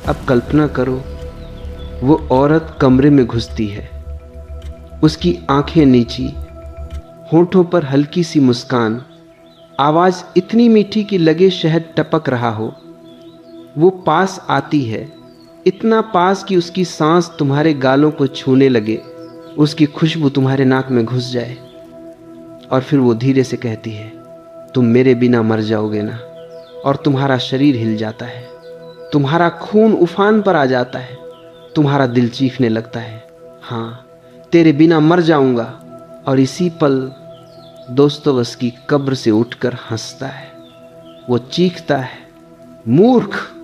अब कल्पना करो, वो औरत कमरे में घुसती है, उसकी आंखें नीची, होठों पर हल्की सी मुस्कान, आवाज इतनी मीठी कि लगे शहद टपक रहा हो। वो पास आती है, इतना पास कि उसकी सांस तुम्हारे गालों को छूने लगे, उसकी खुशबू तुम्हारे नाक में घुस जाए। और फिर वो धीरे से कहती है, तुम मेरे बिना मर जाओगे ना। और तुम्हारा शरीर हिल जाता है, तुम्हारा खून उफान पर आ जाता है, तुम्हारा दिल चीखने लगता है, हाँ तेरे बिना मर जाऊंगा। और इसी पल दोस्तोवस्की कब्र से उठकर हंसता है। वो चीखता है, मूर्ख,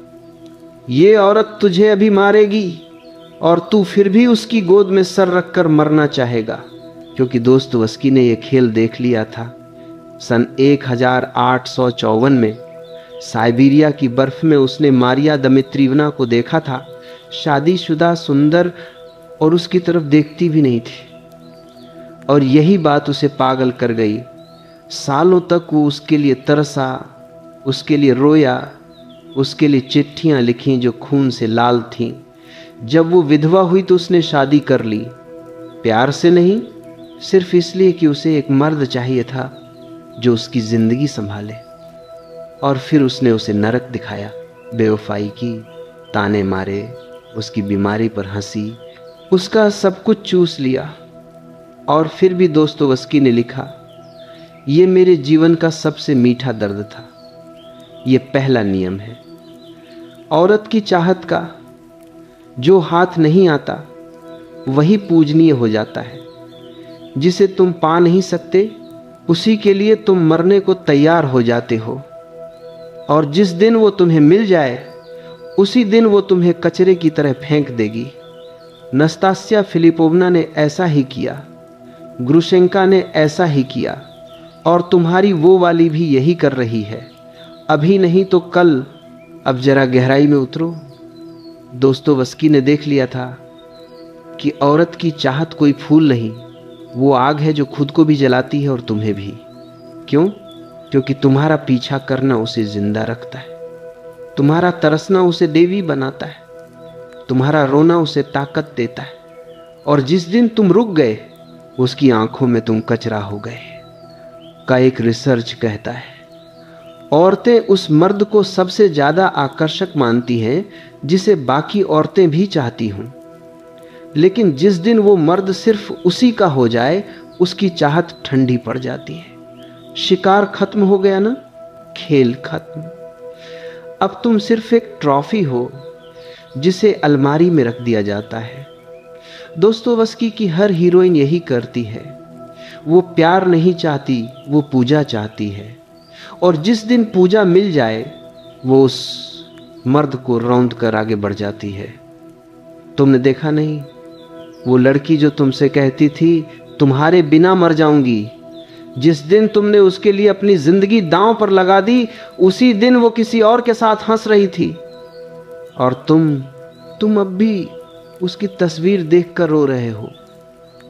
ये औरत तुझे अभी मारेगी और तू फिर भी उसकी गोद में सर रखकर मरना चाहेगा। क्योंकि दोस्तोवस्की ने यह खेल देख लिया था। सन 1854 में साइबेरिया की बर्फ में उसने मारिया दमित्रिवना को देखा था, शादीशुदा, सुंदर, और उसकी तरफ देखती भी नहीं थी। और यही बात उसे पागल कर गई। सालों तक वो उसके लिए तरसा, उसके लिए रोया, उसके लिए चिट्ठियां लिखीं जो खून से लाल थीं। जब वो विधवा हुई तो उसने शादी कर ली, प्यार से नहीं, सिर्फ इसलिए कि उसे एक मर्द चाहिए था जो उसकी जिंदगी संभाले। और फिर उसने उसे नरक दिखाया, बेवफाई की, ताने मारे, उसकी बीमारी पर हंसी, उसका सब कुछ चूस लिया। और फिर भी दोस्तोवस्की ने लिखा, ये मेरे जीवन का सबसे मीठा दर्द था। ये पहला नियम है औरत की चाहत का, जो हाथ नहीं आता वही पूजनीय हो जाता है। जिसे तुम पा नहीं सकते उसी के लिए तुम मरने को तैयार हो जाते हो। और जिस दिन वो तुम्हें मिल जाए उसी दिन वो तुम्हें कचरे की तरह फेंक देगी। नस्तास्या फिलिपोवना ने ऐसा ही किया, ग्रुशेंका ने ऐसा ही किया, और तुम्हारी वो वाली भी यही कर रही है। अभी नहीं तो कल, अब जरा गहराई में उतरो। दोस्तोवस्की ने देख लिया था कि औरत की चाहत कोई फूल नहीं, वो आग है जो खुद को भी जलाती है और तुम्हें भी। क्यों? क्योंकि तुम्हारा पीछा करना उसे जिंदा रखता है, तुम्हारा तरसना उसे देवी बनाता है, तुम्हारा रोना उसे ताकत देता है। और जिस दिन तुम रुक गए उसकी आंखों में तुम कचरा हो गए। का एक रिसर्च कहता है, औरतें उस मर्द को सबसे ज्यादा आकर्षक मानती हैं जिसे बाकी औरतें भी चाहती हों। लेकिन जिस दिन वो मर्द सिर्फ उसी का हो जाए उसकी चाहत ठंडी पड़ जाती है। शिकार खत्म हो गया ना, खेल खत्म। अब तुम सिर्फ एक ट्रॉफी हो जिसे अलमारी में रख दिया जाता है। दोस्तोवस्की की हर हीरोइन यही करती है। वो प्यार नहीं चाहती, वो पूजा चाहती है। और जिस दिन पूजा मिल जाए वो उस मर्द को रौंद कर आगे बढ़ जाती है। तुमने देखा नहीं, वो लड़की जो तुमसे कहती थी तुम्हारे बिना मर जाऊंगी, जिस दिन तुमने उसके लिए अपनी जिंदगी दांव पर लगा दी उसी दिन वो किसी और के साथ हंस रही थी। और तुम अब भी उसकी तस्वीर देखकर रो रहे हो।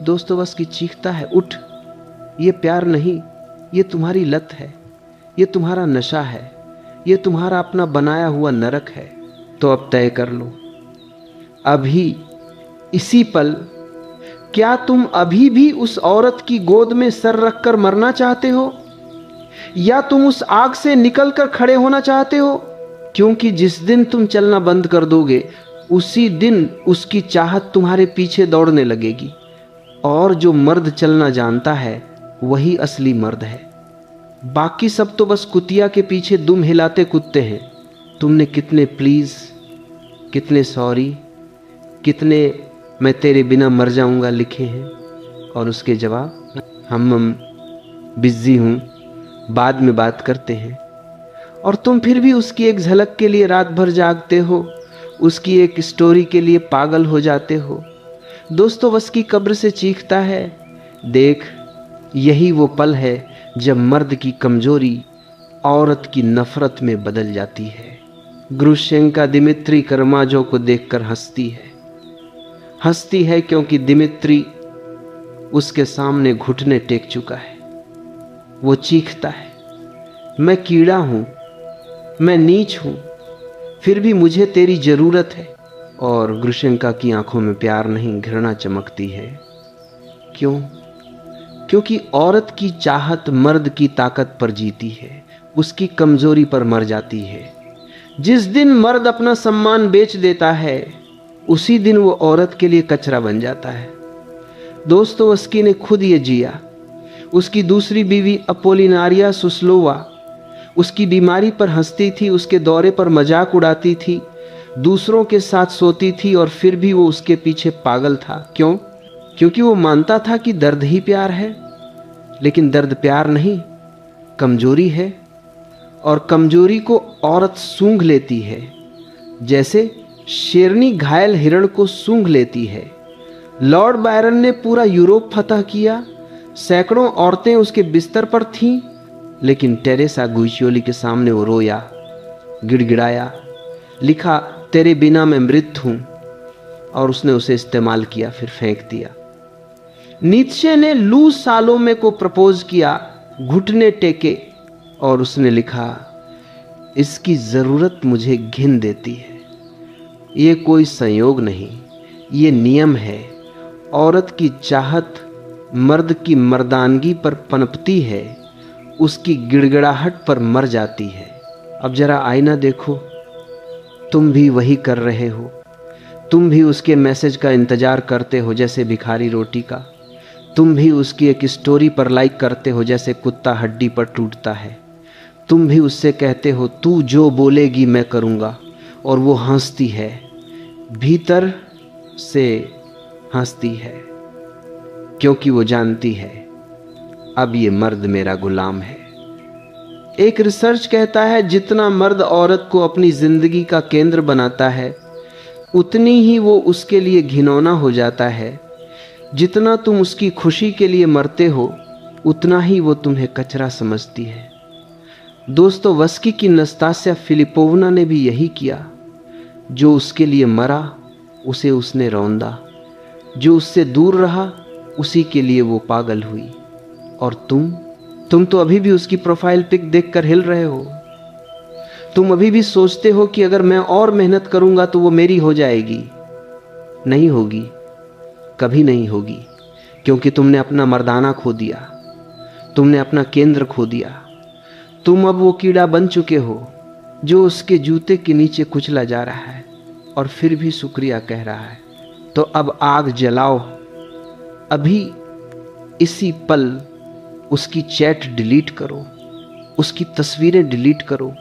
दोस्तोवस्की चीखता है, उठ, ये प्यार नहीं, ये तुम्हारी लत है, ये तुम्हारा नशा है, ये तुम्हारा अपना बनाया हुआ नरक है। तो अब तय कर लो, अभी इसी पल, क्या तुम अभी भी उस औरत की गोद में सर रखकर मरना चाहते हो, या तुम उस आग से निकलकर खड़े होना चाहते हो? क्योंकि जिस दिन तुम चलना बंद कर दोगे उसी दिन उसकी चाहत तुम्हारे पीछे दौड़ने लगेगी। और जो मर्द चलना जानता है वही असली मर्द है। बाकी सब तो बस कुतिया के पीछे दुम हिलाते कुत्ते हैं। तुमने कितने प्लीज, कितने सॉरी, कितने मैं तेरे बिना मर जाऊंगा लिखे हैं, और उसके जवाब हम बिजी हूं, बाद में बात करते हैं। और तुम फिर भी उसकी एक झलक के लिए रात भर जागते हो, उसकी एक स्टोरी के लिए पागल हो जाते हो। दोस्तोवस्की कब्र से चीखता है, देख, यही वो पल है जब मर्द की कमजोरी औरत की नफरत में बदल जाती है। ग्रुशेंका दिमित्री कर्माजो को देखकर हंसती है क्योंकि दिमित्री उसके सामने घुटने टेक चुका है। वो चीखता है, मैं कीड़ा हूं, मैं नीच हूं, फिर भी मुझे तेरी जरूरत है। और ग्रुशेंका की आंखों में प्यार नहीं, घृणा चमकती है। क्यों? क्योंकि औरत की चाहत मर्द की ताकत पर जीती है, उसकी कमजोरी पर मर जाती है। जिस दिन मर्द अपना सम्मान बेच देता है, उसी दिन वो औरत के लिए कचरा बन जाता है। दोस्तोवस्की ने खुद ये जिया। उसकी दूसरी बीवी अपोलिनारिया सुस्लोवा उसकी बीमारी पर हंसती थी, उसके दौरे पर मजाक उड़ाती थी, दूसरों के साथ सोती थी, और फिर भी वो उसके पीछे पागल था। क्यों? क्योंकि वो मानता था कि दर्द ही प्यार है। लेकिन दर्द प्यार नहीं, कमजोरी है। और कमजोरी को औरत सूंघ लेती है, जैसे शेरनी घायल हिरण को सूंघ लेती है। लॉर्ड बायरन ने पूरा यूरोप फतह किया, सैकड़ों औरतें उसके बिस्तर पर थीं, लेकिन टेरेसा गुइचियोली के सामने वो रोया, गिड़गिड़ाया, लिखा तेरे बिना मैं मृत हूं, और उसने उसे इस्तेमाल किया, फिर फेंक दिया। नीत्शे ने लू सालोमे को प्रपोज किया, घुटने टेके, और उसने लिखा इसकी जरूरत मुझे घिन देती है। ये कोई संयोग नहीं, ये नियम है। औरत की चाहत मर्द की मर्दानगी पर पनपती है, उसकी गिड़गिड़ाहट पर मर जाती है। अब जरा आईना देखो, तुम भी वही कर रहे हो। तुम भी उसके मैसेज का इंतजार करते हो जैसे भिखारी रोटी का। तुम भी उसकी एक स्टोरी पर लाइक करते हो जैसे कुत्ता हड्डी पर टूटता है। तुम भी उससे कहते हो तू जो बोलेगी मैं करूँगा, और वो हंसती है, भीतर से हंसती है, क्योंकि वो जानती है अब ये मर्द मेरा गुलाम है। एक रिसर्च कहता है जितना मर्द औरत को अपनी जिंदगी का केंद्र बनाता है, उतनी ही वो उसके लिए घिनौना हो जाता है। जितना तुम उसकी खुशी के लिए मरते हो, उतना ही वो तुम्हें कचरा समझती है। दोस्तोवस्की की नस्तास्या फिलिपोवना ने भी यही किया। जो उसके लिए मरा, उसे उसने रौंदा। जो उससे दूर रहा, उसी के लिए वो पागल हुई। और तुम तो अभी भी उसकी प्रोफाइल पिक देखकर हिल रहे हो। तुम अभी भी सोचते हो कि अगर मैं और मेहनत करूंगा तो वो मेरी हो जाएगी। नहीं होगी, कभी नहीं होगी, क्योंकि तुमने अपना मर्दाना खो दिया, तुमने अपना केंद्र खो दिया। तुम अब वो कीड़ा बन चुके हो जो उसके जूते के नीचे कुचला जा रहा है और फिर भी शुक्रिया कह रहा है। तो अब आग जलाओ, अभी इसी पल उसकी चैट डिलीट करो, उसकी तस्वीरें डिलीट करो,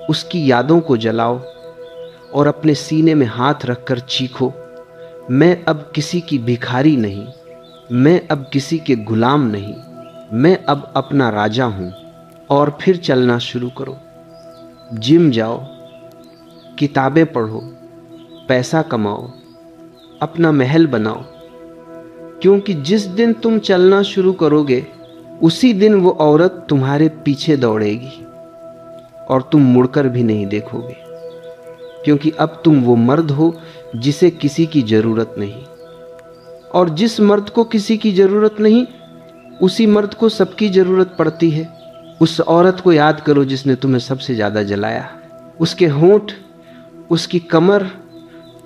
उसकी यादों को जलाओ और अपने सीने में हाथ रखकर चीखो, मैं अब किसी की भिखारी नहीं, मैं अब किसी के गुलाम नहीं, मैं अब अपना राजा हूं। और फिर चलना शुरू करो, जिम जाओ, किताबें पढ़ो, पैसा कमाओ, अपना महल बनाओ, क्योंकि जिस दिन तुम चलना शुरू करोगे उसी दिन वो औरत तुम्हारे पीछे दौड़ेगी और तुम मुड़कर भी नहीं देखोगे, क्योंकि अब तुम वो मर्द हो जिसे किसी की जरूरत नहीं। और जिस मर्द को किसी की जरूरत नहीं, उसी मर्द को सबकी जरूरत पड़ती है। उस औरत को याद करो जिसने तुम्हें सबसे ज्यादा जलाया, उसके होंठ, उसकी कमर,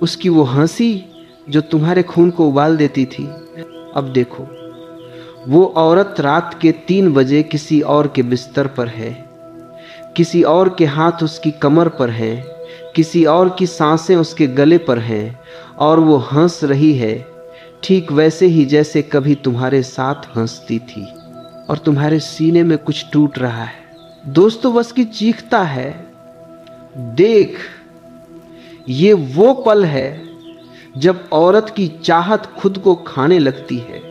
उसकी वो हंसी जो तुम्हारे खून को उबाल देती थी। अब देखो, वो औरत रात के 3 बजे किसी और के बिस्तर पर है, किसी और के हाथ उसकी कमर पर हैं, किसी और की सांसें उसके गले पर हैं, और वो हंस रही है ठीक वैसे ही जैसे कभी तुम्हारे साथ हंसती थी। और तुम्हारे सीने में कुछ टूट रहा है। दोस्तोवस्की चीखता है, देख, ये वो पल है जब औरत की चाहत खुद को खाने लगती है।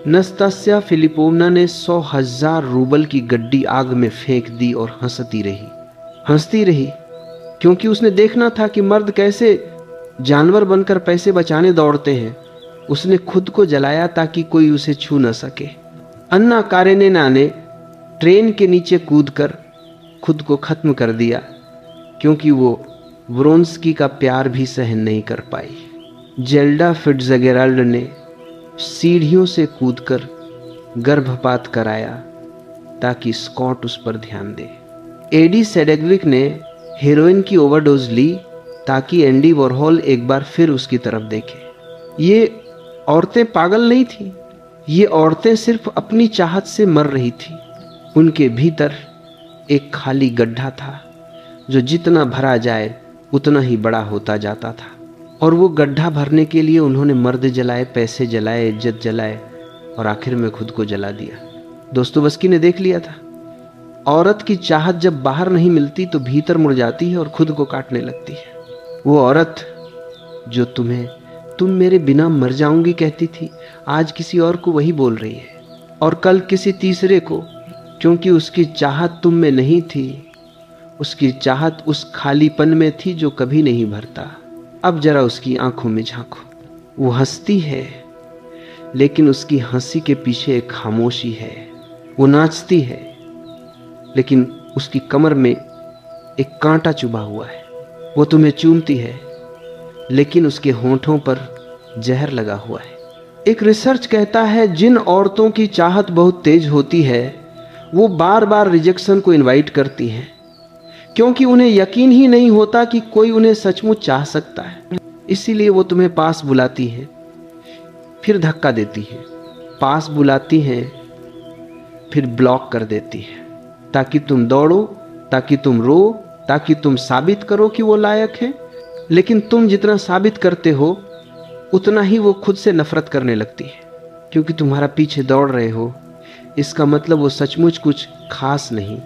नस्तास्या फिलिपोवना ने 100,000 रूबल की गड्डी आग में फेंक दी और हंसती रही, क्योंकि उसने देखना था कि मर्द कैसे जानवर बनकर पैसे बचाने दौड़ते हैं। उसने खुद को जलाया ताकि कोई उसे छू न सके। अन्ना कारेनिना ने ट्रेन के नीचे कूदकर खुद को खत्म कर दिया, क्योंकि वो व्रोंस्की का प्यार भी सहन नहीं कर पाई। जेल्डा फिट्जगेराल्ड ने सीढ़ियों से कूदकर गर्भपात कराया ताकि स्कॉट उस पर ध्यान दे। एडी सेडेग्विक ने हेरोइन की ओवरडोज ली ताकि एंडी वॉरहॉल एक बार फिर उसकी तरफ देखे। ये औरतें पागल नहीं थीं, ये औरतें सिर्फ अपनी चाहत से मर रही थीं। उनके भीतर एक खाली गड्ढा था जो जितना भरा जाए उतना ही बड़ा होता जाता था, और वो गड्ढा भरने के लिए उन्होंने मर्द जलाए, पैसे जलाए, इज्जत जलाए और आखिर में खुद को जला दिया। दोस्तोयेवस्की ने देख लिया था, औरत की चाहत जब बाहर नहीं मिलती तो भीतर मुड़ जाती है और खुद को काटने लगती है। वो औरत जो तुम मेरे बिना मर जाऊंगी कहती थी, आज किसी और को वही बोल रही है, और कल किसी तीसरे को, क्योंकि उसकी चाहत तुम में नहीं थी। उसकी चाहत उस खालीपन में थी जो कभी नहीं भरता। अब जरा उसकी आंखों में झांको, वो हंसती है, लेकिन उसकी हंसी के पीछे एक खामोशी है। वो नाचती है, लेकिन उसकी कमर में एक कांटा चुभा हुआ है। वो तुम्हें चूमती है, लेकिन उसके होंठों पर जहर लगा हुआ है। एक रिसर्च कहता है जिन औरतों की चाहत बहुत तेज होती है वो बार बार रिजेक्शन को इनवाइट करती हैं, क्योंकि उन्हें यकीन ही नहीं होता कि कोई उन्हें सचमुच चाह सकता है। इसीलिए वो तुम्हें पास बुलाती हैं, फिर धक्का देती हैं, पास बुलाती हैं, फिर ब्लॉक कर देती हैं, ताकि तुम दौड़ो, ताकि तुम रो, ताकि तुम साबित करो कि वो लायक है। लेकिन तुम जितना साबित करते हो उतना ही वो खुद से नफरत करने लगती है, क्योंकि तुम्हारा पीछे दौड़ रहे हो। इसका मतलब वो सचमुच कुछ खास नहीं।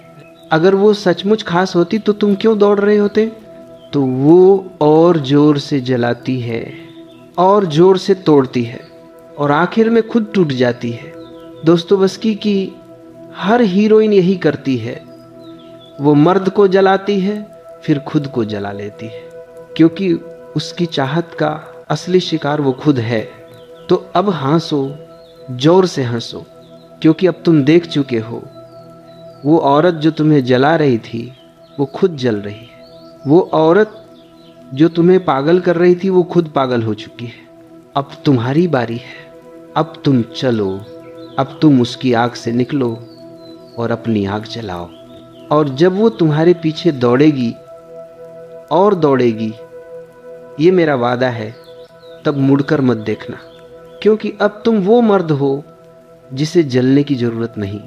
अगर वो सचमुच खास होती तो तुम क्यों दौड़ रहे होते? तो वो और जोर से जलाती है, और जोर से तोड़ती है, और आखिर में खुद टूट जाती है। दोस्तोयेवस्की की हर हीरोइन यही करती है, वो मर्द को जलाती है, फिर खुद को जला लेती है, क्योंकि उसकी चाहत का असली शिकार वो खुद है। तो अब हंसो, जोर से हंसो, क्योंकि अब तुम देख चुके हो वो औरत जो तुम्हें जला रही थी वो खुद जल रही है। वो औरत जो तुम्हें पागल कर रही थी वो खुद पागल हो चुकी है। अब तुम्हारी बारी है, अब तुम चलो, अब तुम उसकी आग से निकलो और अपनी आग जलाओ। और जब वो तुम्हारे पीछे दौड़ेगी और दौड़ेगी, ये मेरा वादा है, तब मुड़कर मत देखना, क्योंकि अब तुम वो मर्द हो जिसे जलने की जरूरत नहीं।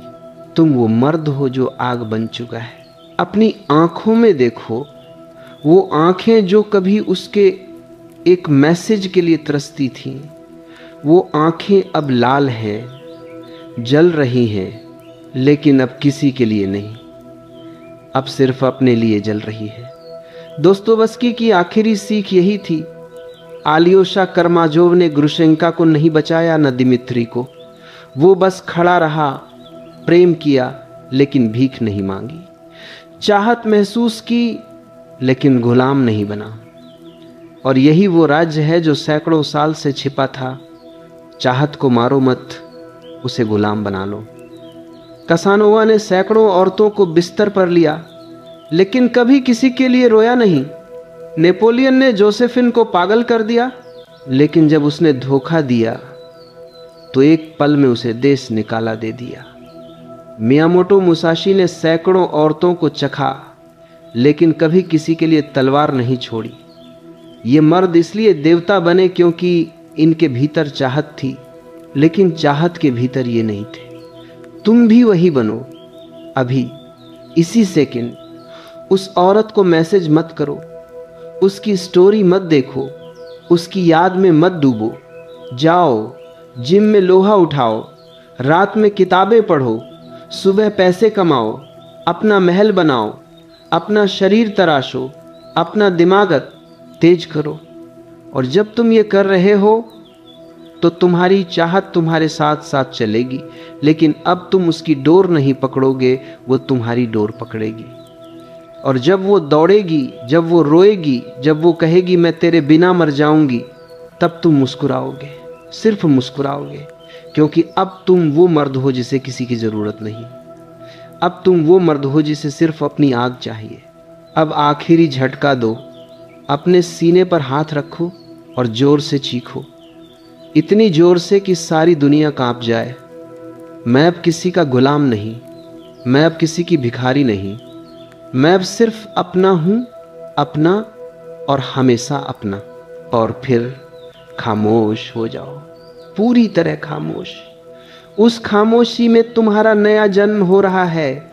तुम वो मर्द हो जो आग बन चुका है। अपनी आंखों में देखो, वो आंखें जो कभी उसके एक मैसेज के लिए तरसती थीं, वो आंखें अब लाल हैं, जल रही हैं, लेकिन अब किसी के लिए नहीं, अब सिर्फ अपने लिए जल रही है। दोस्तोयेवस्की की आखिरी सीख यही थी। आलियोशा कर्माजोव ने ग्रुशेंका को नहीं बचाया, न दिमित्री को। वो बस खड़ा रहा, प्रेम किया, लेकिन भीख नहीं मांगी। चाहत महसूस की, लेकिन गुलाम नहीं बना। और यही वो राज्य है जो सैकड़ों साल से छिपा था। चाहत को मारो मत, उसे गुलाम बना लो। कसानोवा ने सैकड़ों औरतों को बिस्तर पर लिया, लेकिन कभी किसी के लिए रोया नहीं। नेपोलियन ने जोसेफिन को पागल कर दिया, लेकिन जब उसने धोखा दिया तो एक पल में उसे देश निकाला दे दिया। मियामोटो मुसाशी ने सैकड़ों औरतों को चखा, लेकिन कभी किसी के लिए तलवार नहीं छोड़ी। ये मर्द इसलिए देवता बने क्योंकि इनके भीतर चाहत थी, लेकिन चाहत के भीतर ये नहीं थे। तुम भी वही बनो, अभी इसी सेकंड। उस औरत को मैसेज मत करो, उसकी स्टोरी मत देखो, उसकी याद में मत डूबो। जाओ, जिम में लोहा उठाओ, रात में किताबें पढ़ो, सुबह पैसे कमाओ, अपना महल बनाओ, अपना शरीर तराशो, अपना दिमाग तेज करो। और जब तुम ये कर रहे हो तो तुम्हारी चाहत तुम्हारे साथ साथ चलेगी, लेकिन अब तुम उसकी डोर नहीं पकड़ोगे, वो तुम्हारी डोर पकड़ेगी। और जब वो दौड़ेगी, जब वो रोएगी, जब वो कहेगी मैं तेरे बिना मर जाऊंगी, तब तुम मुस्कुराओगे, सिर्फ मुस्कुराओगे, क्योंकि अब तुम वो मर्द हो जिसे किसी की जरूरत नहीं। अब तुम वो मर्द हो जिसे सिर्फ अपनी आग चाहिए। अब आखिरी झटका दो, अपने सीने पर हाथ रखो और जोर से चीखो, इतनी जोर से कि सारी दुनिया कांप जाए। मैं अब किसी का गुलाम नहीं, मैं अब किसी की भिखारी नहीं, मैं अब सिर्फ अपना हूं, अपना और हमेशा अपना, और फिर खामोश हो जाओ, पूरी तरह खामोश। उस खामोशी में तुम्हारा नया जन्म हो रहा है,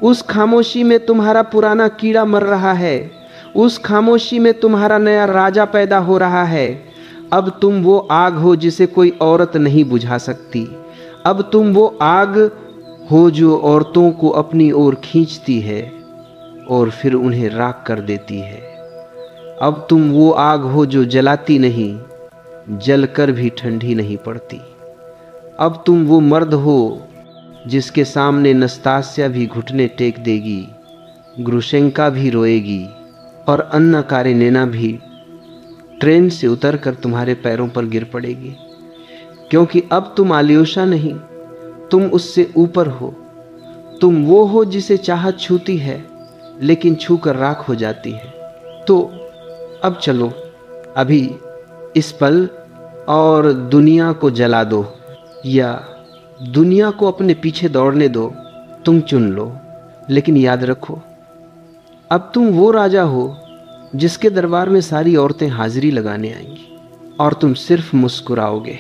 उस खामोशी में तुम्हारा पुराना कीड़ा मर रहा है, उस खामोशी में तुम्हारा नया राजा पैदा हो रहा है। अब तुम वो आग हो जिसे कोई औरत नहीं बुझा सकती। अब तुम वो आग हो जो औरतों को अपनी ओर खींचती है और फिर उन्हें राख कर देती है। अब तुम वो आग हो जो जलाती नहीं, जलकर भी ठंडी नहीं पड़ती। अब तुम वो मर्द हो जिसके सामने नस्तास्या भी घुटने टेक देगी, ग्रुशेंका भी रोएगी और अन्ना कारेनिना भी ट्रेन से उतरकर तुम्हारे पैरों पर गिर पड़ेगी। क्योंकि अब तुम आल्योशा नहीं, तुम उससे ऊपर हो। तुम वो हो जिसे चाहत छूती है लेकिन छूकर राख हो जाती है। तो अब चलो, अभी इस पल और दुनिया को जला दो या दुनिया को अपने पीछे दौड़ने दो, तुम चुन लो। लेकिन याद रखो, अब तुम वो राजा हो जिसके दरबार में सारी औरतें हाजिरी लगाने आएंगी और तुम सिर्फ मुस्कुराओगे।